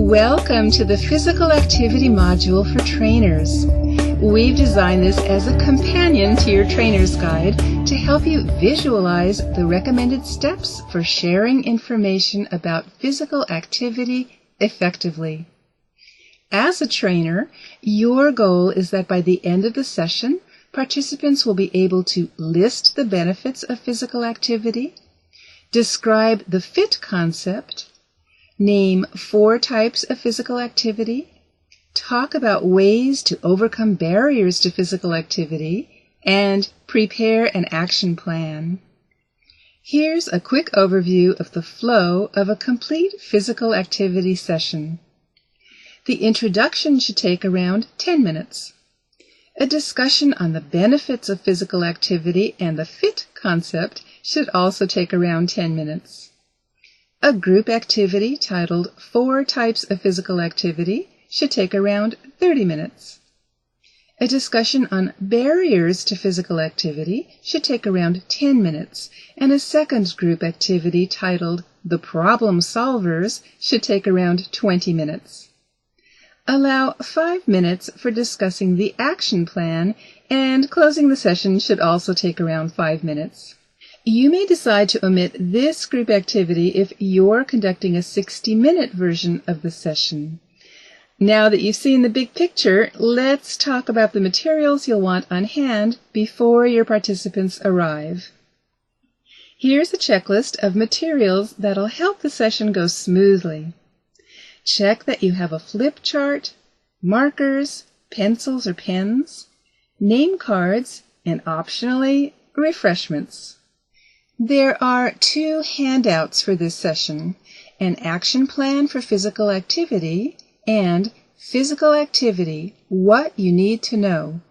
Welcome to the Physical Activity module for trainers. We've designed this as a companion to your trainer's guide to help you visualize the recommended steps for sharing information about physical activity effectively. As a trainer, your goal is that by the end of the session, participants will be able to list the benefits of physical activity, describe the FIT concept, name 4 types of physical activity, talk about ways to overcome barriers to physical activity, and prepare an action plan. Here's a quick overview of the flow of a complete physical activity session. The introduction should take around 10 minutes. A discussion on the benefits of physical activity and the FIT concept should also take around 10 minutes. A group activity titled 4 Types of Physical Activity should take around 30 minutes. A discussion on barriers to physical activity should take around 10 minutes, and a second group activity titled The Problem Solvers should take around 20 minutes. Allow 5 minutes for discussing the action plan, and closing the session should also take around 5 minutes. You may decide to omit this group activity if you're conducting a 60-minute version of the session. Now that you've seen the big picture, let's talk about the materials you'll want on hand before your participants arrive. Here's a checklist of materials that'll help the session go smoothly. Check that you have a flip chart, markers, pencils or pens, name cards, and optionally, refreshments. There are 2 handouts for this session, an action plan for physical activity and Physical Activity, What You Need to Know.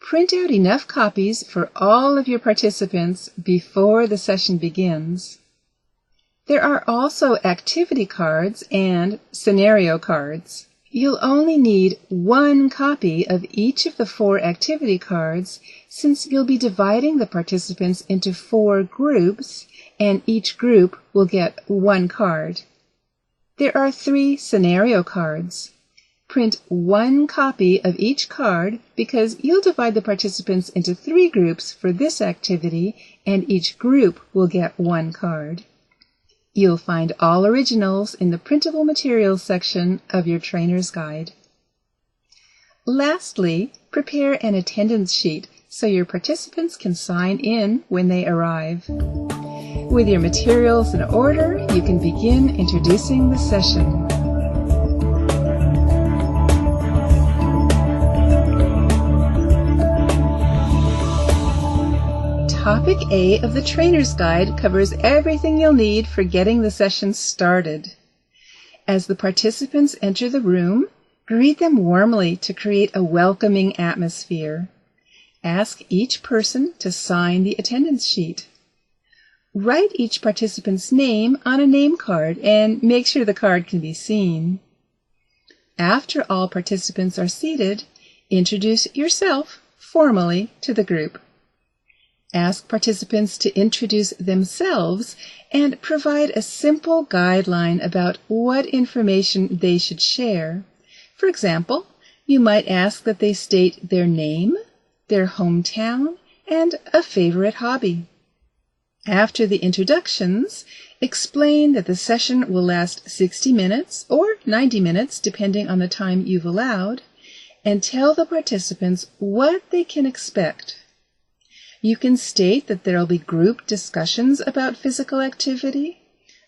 Print out enough copies for all of your participants before the session begins. There are also activity cards and scenario cards. You'll only need 1 copy of each of the 4 activity cards since you'll be dividing the participants into 4 groups and each group will get 1 card. There are 3 scenario cards. Print 1 copy of each card because you'll divide the participants into 3 groups for this activity and each group will get 1 card. You'll find all originals in the printable materials section of your trainer's guide. Lastly, prepare an attendance sheet so your participants can sign in when they arrive. With your materials in order, you can begin introducing the session. Topic A of the Trainer's Guide covers everything you'll need for getting the session started. As the participants enter the room, greet them warmly to create a welcoming atmosphere. Ask each person to sign the attendance sheet. Write each participant's name on a name card and make sure the card can be seen. After all participants are seated, introduce yourself formally to the group. Ask participants to introduce themselves and provide a simple guideline about what information they should share. For example, you might ask that they state their name, their hometown, and a favorite hobby. After the introductions, explain that the session will last 60 minutes or 90 minutes depending on the time you've allowed, and tell the participants what they can expect. You can state that there will be group discussions about physical activity,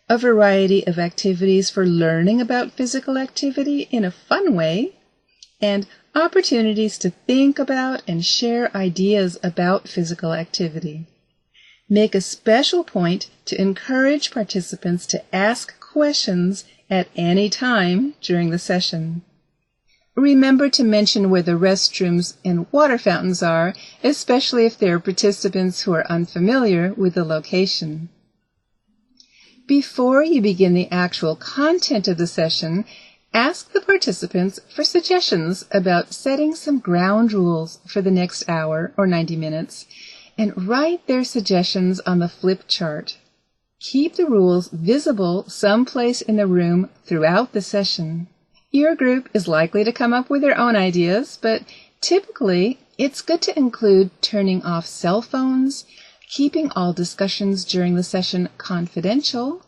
a variety of activities for learning about physical activity in a fun way, and opportunities to think about and share ideas about physical activity. Make a special point to encourage participants to ask questions at any time during the session. Remember to mention where the restrooms and water fountains are, especially if there are participants who are unfamiliar with the location. Before you begin the actual content of the session, ask the participants for suggestions about setting some ground rules for the next hour or 90 minutes, and write their suggestions on the flip chart. Keep the rules visible someplace in the room throughout the session. Your group is likely to come up with their own ideas, but typically it's good to include turning off cell phones, keeping all discussions during the session confidential,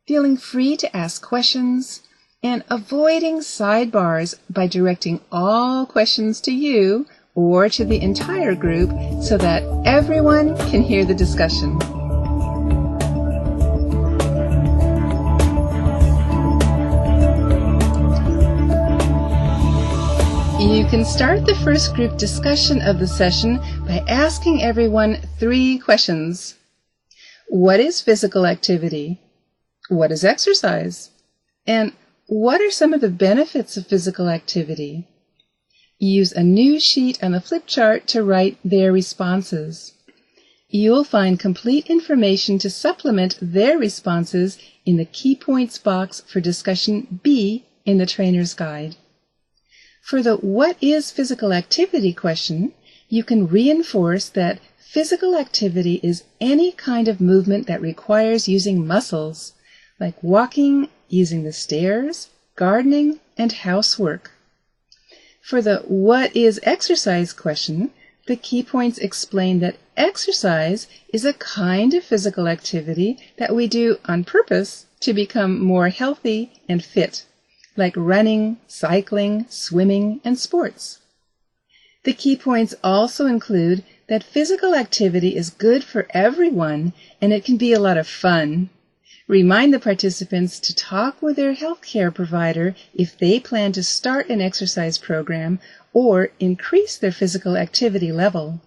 feeling free to ask questions, and avoiding sidebars by directing all questions to you or to the entire group so that everyone can hear the discussion. You can start the first group discussion of the session by asking everyone 3 questions. What is physical activity? What is exercise? And what are some of the benefits of physical activity? Use a new sheet on the flip chart to write their responses. You'll find complete information to supplement their responses in the Key Points box for discussion B in the Trainer's Guide. For the what is physical activity question, you can reinforce that physical activity is any kind of movement that requires using muscles, like walking, using the stairs, gardening, and housework. For the what is exercise question, the key points explain that exercise is a kind of physical activity that we do on purpose to become more healthy and fit, like running, cycling, swimming, and sports. The key points also include that physical activity is good for everyone and it can be a lot of fun. Remind the participants to talk with their healthcare provider if they plan to start an exercise program or increase their physical activity level.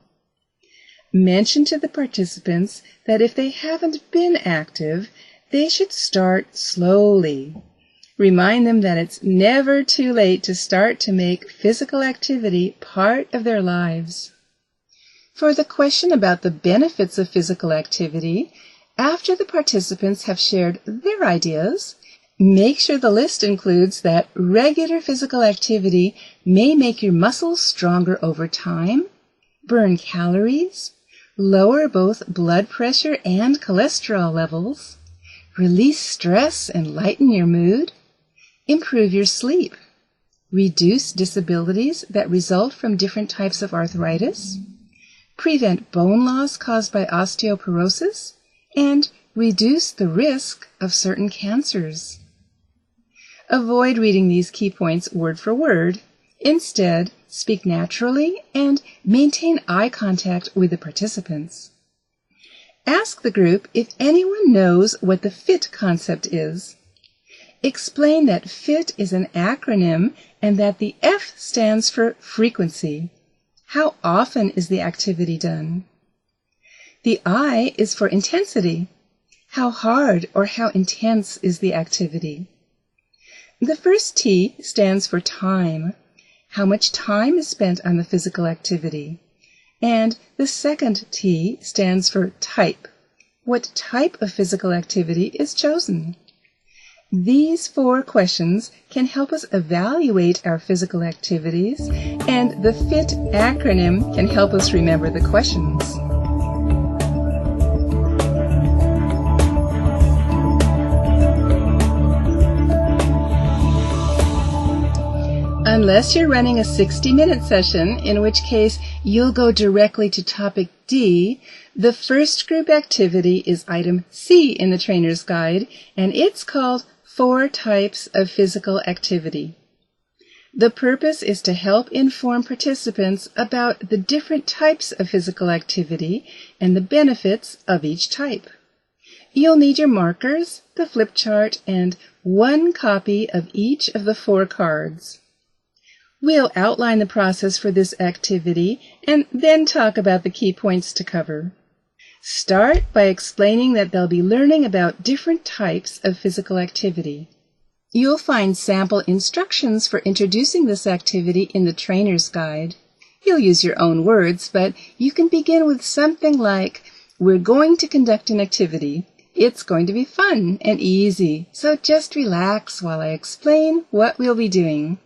Mention to the participants that if they haven't been active, they should start slowly. Remind them that it's never too late to start to make physical activity part of their lives. For the question about the benefits of physical activity, after the participants have shared their ideas, make sure the list includes that regular physical activity may make your muscles stronger over time, burn calories, lower both blood pressure and cholesterol levels, release stress and lighten your mood, improve your sleep, reduce disabilities that result from different types of arthritis, prevent bone loss caused by osteoporosis, and reduce the risk of certain cancers. Avoid reading these key points word for word. Instead, speak naturally and maintain eye contact with the participants. Ask the group if anyone knows what the FIT concept is. Explain that FIT is an acronym and that the F stands for frequency. How often is the activity done? The I is for intensity. How hard or how intense is the activity? The first T stands for time. How much time is spent on the physical activity? And the second T stands for type. What type of physical activity is chosen? These 4 questions can help us evaluate our physical activities, and the FIT acronym can help us remember the questions. Unless you're running a 60-minute session, in which case you'll go directly to topic D, the first group activity is item C in the Trainer's Guide, and it's called 4 Types of Physical Activity. The purpose is to help inform participants about the different types of physical activity and the benefits of each type. You'll need your markers, the flip chart, and 1 copy of each of the 4 cards. We'll outline the process for this activity and then talk about the key points to cover. Start by explaining that they'll be learning about different types of physical activity. You'll find sample instructions for introducing this activity in the Trainer's Guide. You'll use your own words, but you can begin with something like, "We're going to conduct an activity. It's going to be fun and easy, so just relax while I explain what we'll be doing."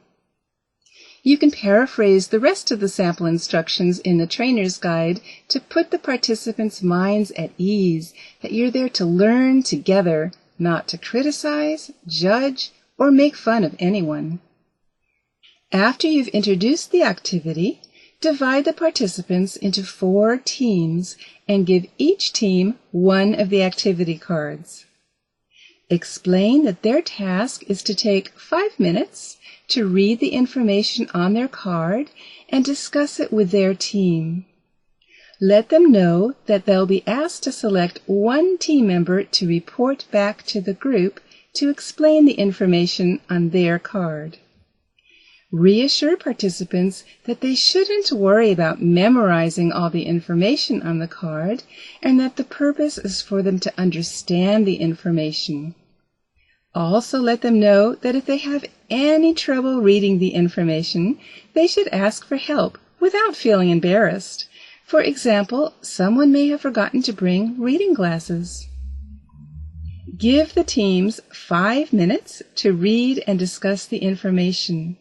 You can paraphrase the rest of the sample instructions in the trainer's guide to put the participants' minds at ease that you're there to learn together, not to criticize, judge, or make fun of anyone. After you've introduced the activity, divide the participants into 4 teams and give each team one of the activity cards. Explain that their task is to take 5 minutes to read the information on their card and discuss it with their team. Let them know that they'll be asked to select one team member to report back to the group to explain the information on their card. Reassure participants that they shouldn't worry about memorizing all the information on the card and that the purpose is for them to understand the information. Also let them know that if they have any trouble reading the information, they should ask for help without feeling embarrassed. For example, someone may have forgotten to bring reading glasses. Give the teams 5 minutes to read and discuss the information.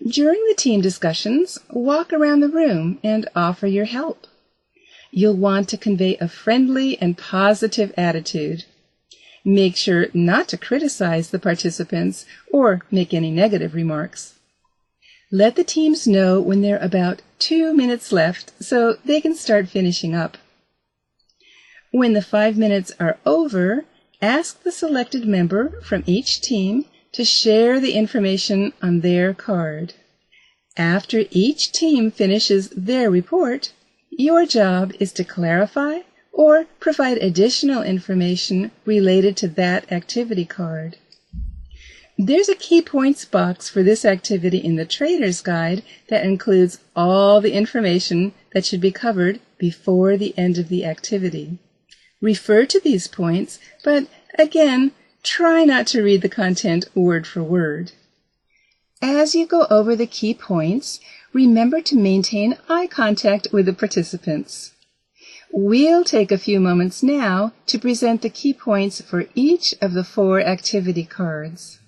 During the team discussions, walk around the room and offer your help. You'll want to convey a friendly and positive attitude. Make sure not to criticize the participants or make any negative remarks. Let the teams know when there are about 2 minutes left so they can start finishing up. When the 5 minutes are over, ask the selected member from each team to share the information on their card. After each team finishes their report, your job is to clarify or provide additional information related to that activity card. There's a key points box for this activity in the Trainer's Guide that includes all the information that should be covered before the end of the activity. Refer to these points, but again, try not to read the content word for word. As you go over the key points, remember to maintain eye contact with the participants. We'll take a few moments now to present the key points for each of the 4 activity cards.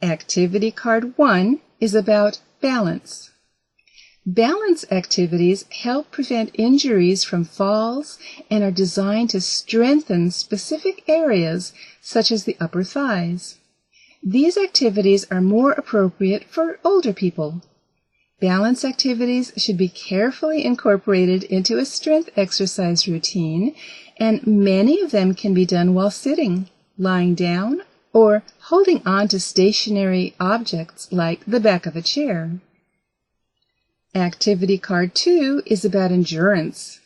Activity card 1 is about balance. Balance activities help prevent injuries from falls and are designed to strengthen specific areas such as the upper thighs. These activities are more appropriate for older people. Balance activities should be carefully incorporated into a strength exercise routine, and many of them can be done while sitting, lying down, or holding on to stationary objects like the back of a chair. Activity card 2 is about endurance.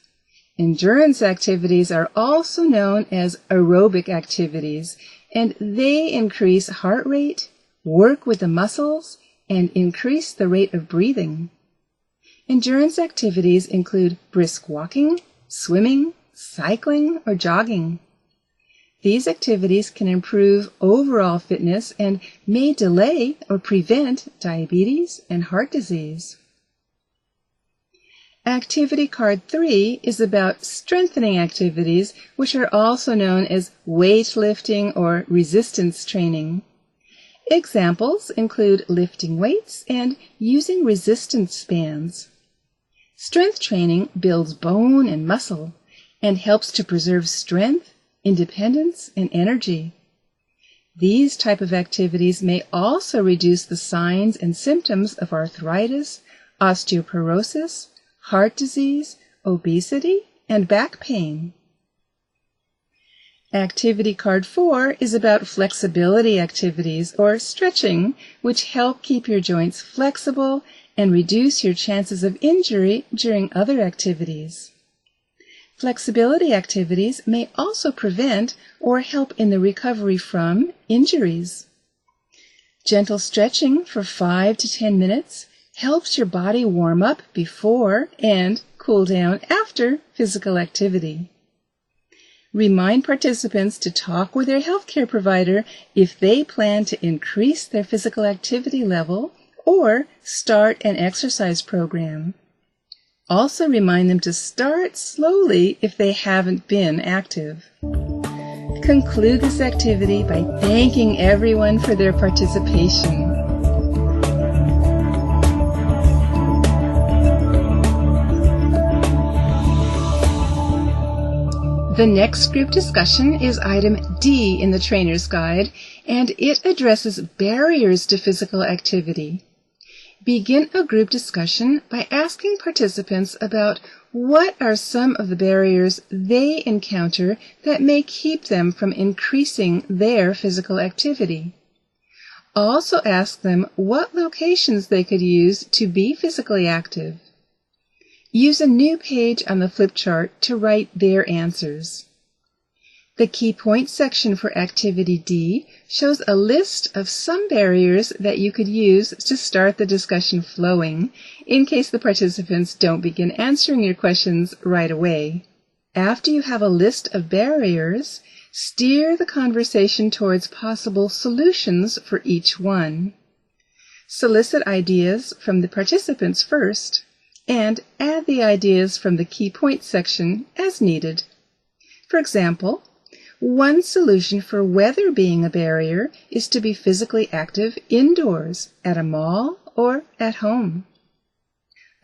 Endurance activities are also known as aerobic activities, and they increase heart rate, work with the muscles, and increase the rate of breathing. Endurance activities include brisk walking, swimming, cycling, or jogging. These activities can improve overall fitness and may delay or prevent diabetes and heart disease. Activity card 3 is about strengthening activities, which are also known as weightlifting or resistance training. Examples include lifting weights and using resistance bands. Strength training builds bone and muscle and helps to preserve strength, independence, and energy. These type of activities may also reduce the signs and symptoms of arthritis, osteoporosis, heart disease, obesity, and back pain. Activity card 4 is about flexibility activities or stretching, which help keep your joints flexible and reduce your chances of injury during other activities. Flexibility activities may also prevent or help in the recovery from injuries. Gentle stretching for 5 to 10 minutes helps your body warm up before and cool down after physical activity. Remind participants to talk with their healthcare provider if they plan to increase their physical activity level or start an exercise program. Also remind them to start slowly if they haven't been active. Conclude this activity by thanking everyone for their participation. The next group discussion is item D in the Trainer's Guide, and it addresses barriers to physical activity. Begin a group discussion by asking participants about what are some of the barriers they encounter that may keep them from increasing their physical activity. Also ask them what locations they could use to be physically active. Use a new page on the flip chart to write their answers. The Key Points section for Activity D shows a list of some barriers that you could use to start the discussion flowing, in case the participants don't begin answering your questions right away. After you have a list of barriers, steer the conversation towards possible solutions for each one. Solicit ideas from the participants first, and add the ideas from the Key Points section as needed. For example, one solution for weather being a barrier is to be physically active indoors, at a mall, or at home.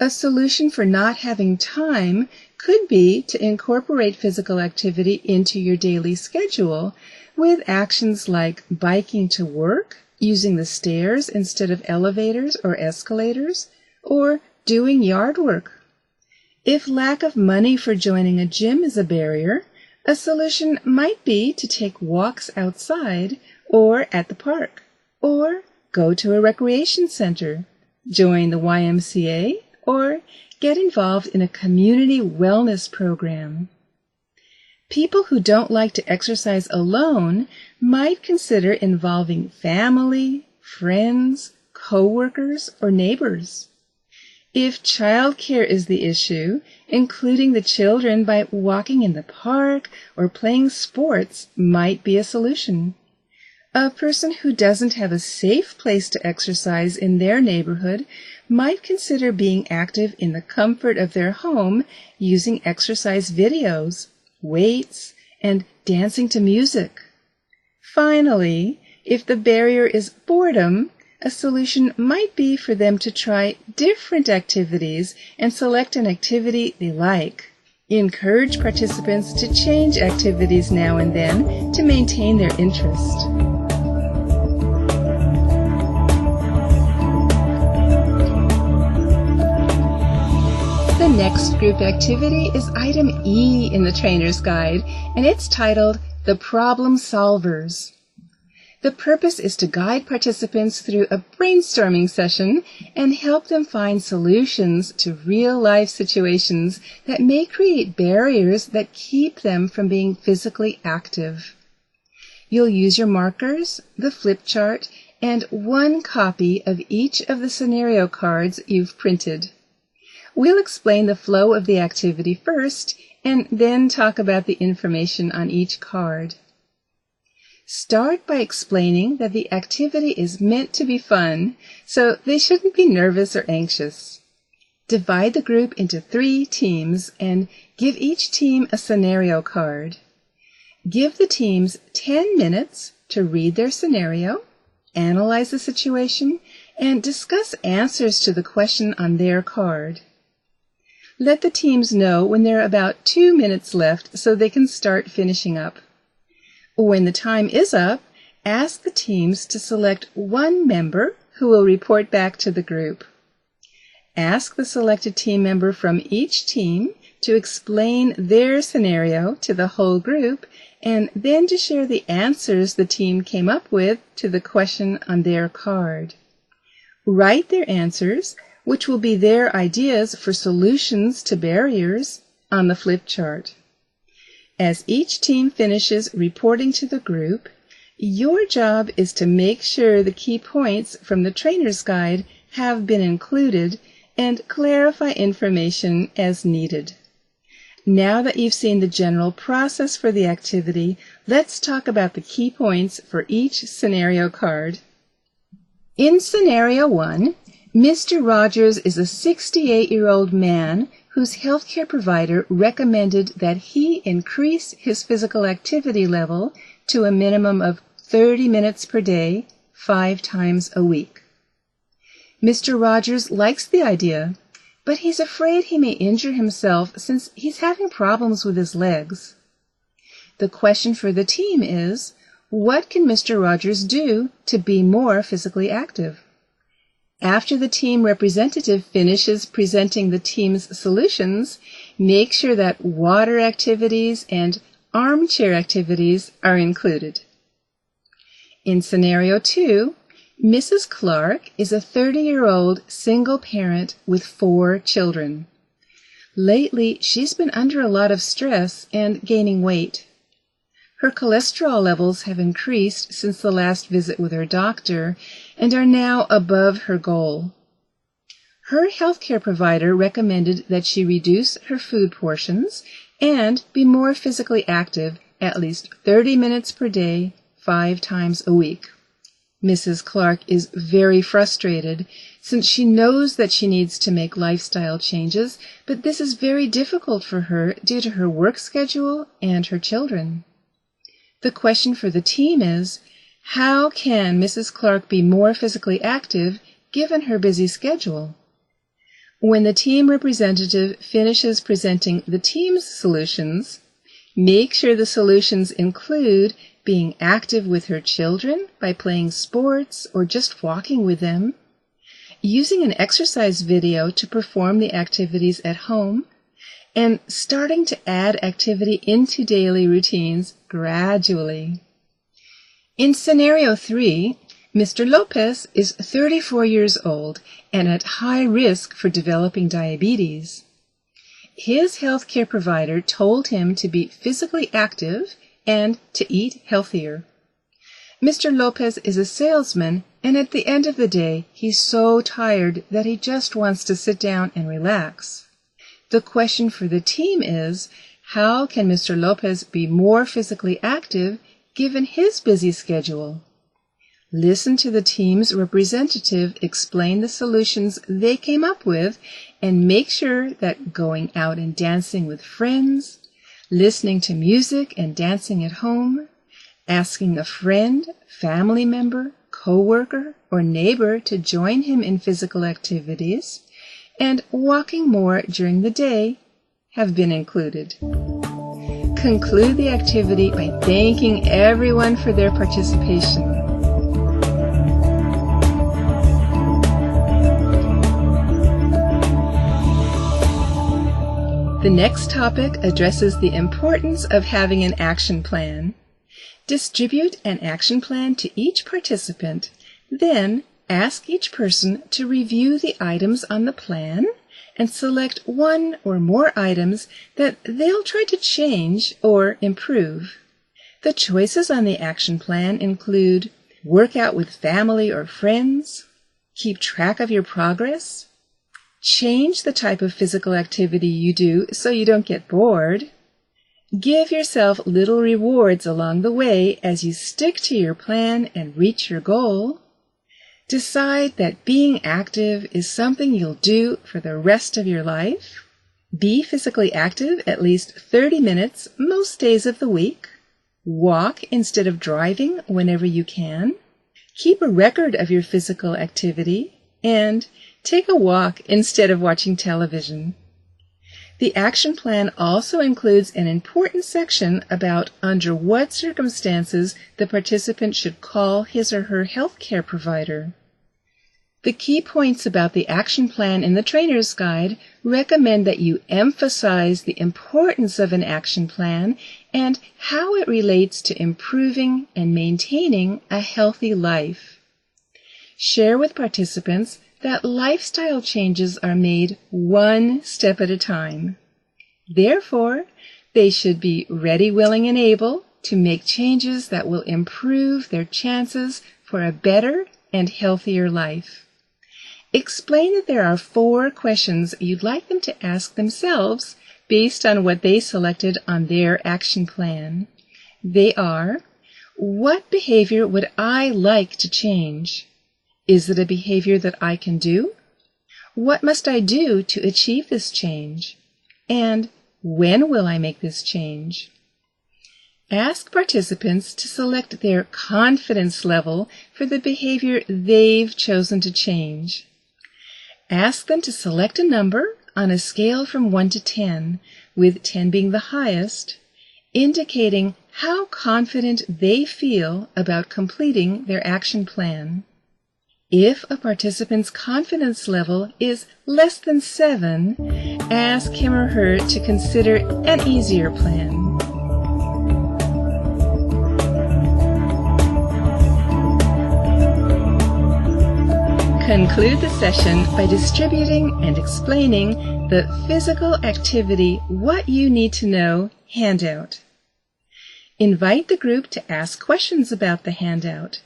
A solution for not having time could be to incorporate physical activity into your daily schedule with actions like biking to work, using the stairs instead of elevators or escalators, or doing yard work. If lack of money for joining a gym is a barrier, a solution might be to take walks outside or at the park, or go to a recreation center, join the YMCA, or get involved in a community wellness program. People who don't like to exercise alone might consider involving family, friends, co-workers, or neighbors. If childcare is the issue, including the children by walking in the park or playing sports might be a solution. A person who doesn't have a safe place to exercise in their neighborhood might consider being active in the comfort of their home using exercise videos, weights, and dancing to music. Finally, if the barrier is boredom, a solution might be for them to try different activities and select an activity they like. Encourage participants to change activities now and then to maintain their interest. The next group activity is item E in the Trainer's Guide, and it's titled The Problem Solvers. The purpose is to guide participants through a brainstorming session and help them find solutions to real-life situations that may create barriers that keep them from being physically active. You'll use your markers, the flip chart, and one copy of each of the scenario cards you've printed. We'll explain the flow of the activity first, and then talk about the information on each card. Start by explaining that the activity is meant to be fun, so they shouldn't be nervous or anxious. Divide the group into 3 teams and give each team a scenario card. Give the teams 10 minutes to read their scenario, analyze the situation, and discuss answers to the question on their card. Let the teams know when there are about 2 minutes left so they can start finishing up. When the time is up, ask the teams to select one member who will report back to the group. Ask the selected team member from each team to explain their scenario to the whole group and then to share the answers the team came up with to the question on their card. Write their answers, which will be their ideas for solutions to barriers, on the flip chart. As each team finishes reporting to the group, your job is to make sure the key points from the Trainer's Guide have been included and clarify information as needed. Now that you've seen the general process for the activity, let's talk about the key points for each scenario card. In Scenario 1, Mr. Rogers is a 68-year-old man whose healthcare provider recommended that he increase his physical activity level to a minimum of 30 minutes per day, 5 times a week. Mr. Rogers likes the idea, but he's afraid he may injure himself since he's having problems with his legs. The question for the team is, what can Mr. Rogers do to be more physically active? After the team representative finishes presenting the team's solutions, make sure that water activities and armchair activities are included. In scenario 2, Mrs. Clark is a 30-year-old single parent with 4 children. Lately, she's been under a lot of stress and gaining weight. Her cholesterol levels have increased since the last visit with her doctor and are now above her goal. Her healthcare provider recommended that she reduce her food portions and be more physically active at least 30 minutes per day, 5 times a week. Mrs. Clark is very frustrated since she knows that she needs to make lifestyle changes, but this is very difficult for her due to her work schedule and her children. The question for the team is, how can Mrs. Clark be more physically active given her busy schedule? When the team representative finishes presenting the team's solutions, make sure the solutions include being active with her children by playing sports or just walking with them, using an exercise video to perform the activities at home, and starting to add activity into daily routines gradually. In scenario 3, Mr. Lopez is 34 years old and at high risk for developing diabetes. His healthcare provider told him to be physically active and to eat healthier. Mr. Lopez is a salesman, and at the end of the day, he's so tired that he just wants to sit down and relax. The question for the team is, how can Mr. Lopez be more physically active given his busy schedule? Listen to the team's representative explain the solutions they came up with and make sure that going out and dancing with friends, listening to music and dancing at home, asking a friend, family member, coworker, or neighbor to join him in physical activities, and walking more during the day have been included. Conclude the activity by thanking everyone for their participation. The next topic addresses the importance of having an action plan. Distribute an action plan to each participant, then ask each person to review the items on the plan and select one or more items that they'll try to change or improve. The choices on the action plan include work out with family or friends, keep track of your progress, change the type of physical activity you do so you don't get bored, give yourself little rewards along the way as you stick to your plan and reach your goal, decide that being active is something you'll do for the rest of your life, be physically active at least 30 minutes most days of the week, walk instead of driving whenever you can, keep a record of your physical activity, and take a walk instead of watching television. The action plan also includes an important section about under what circumstances the participant should call his or her healthcare provider. The key points about the action plan in the Trainer's Guide recommend that you emphasize the importance of an action plan and how it relates to improving and maintaining a healthy life. Share with participants that lifestyle changes are made one step at a time. Therefore, they should be ready, willing, and able to make changes that will improve their chances for a better and healthier life. Explain that there are 4 questions you'd like them to ask themselves based on what they selected on their action plan. They are, what behavior would I like to change? Is it a behavior that I can do? What must I do to achieve this change? And when will I make this change? Ask participants to select their confidence level for the behavior they've chosen to change. Ask them to select a number on a scale from 1 to 10, with 10 being the highest, indicating how confident they feel about completing their action plan. If a participant's confidence level is less than 7, ask him or her to consider an easier plan. Conclude the session by distributing and explaining the Physical Activity What You Need to Know handout. Invite the group to ask questions about the handout.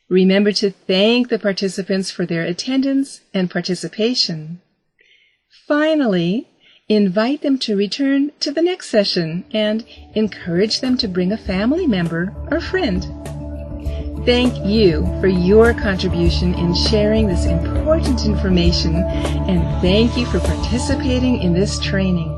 Remember to thank the participants for their attendance and participation. Finally, invite them to return to the next session and encourage them to bring a family member or friend. Thank you for your contribution in sharing this important information, and thank you for participating in this training.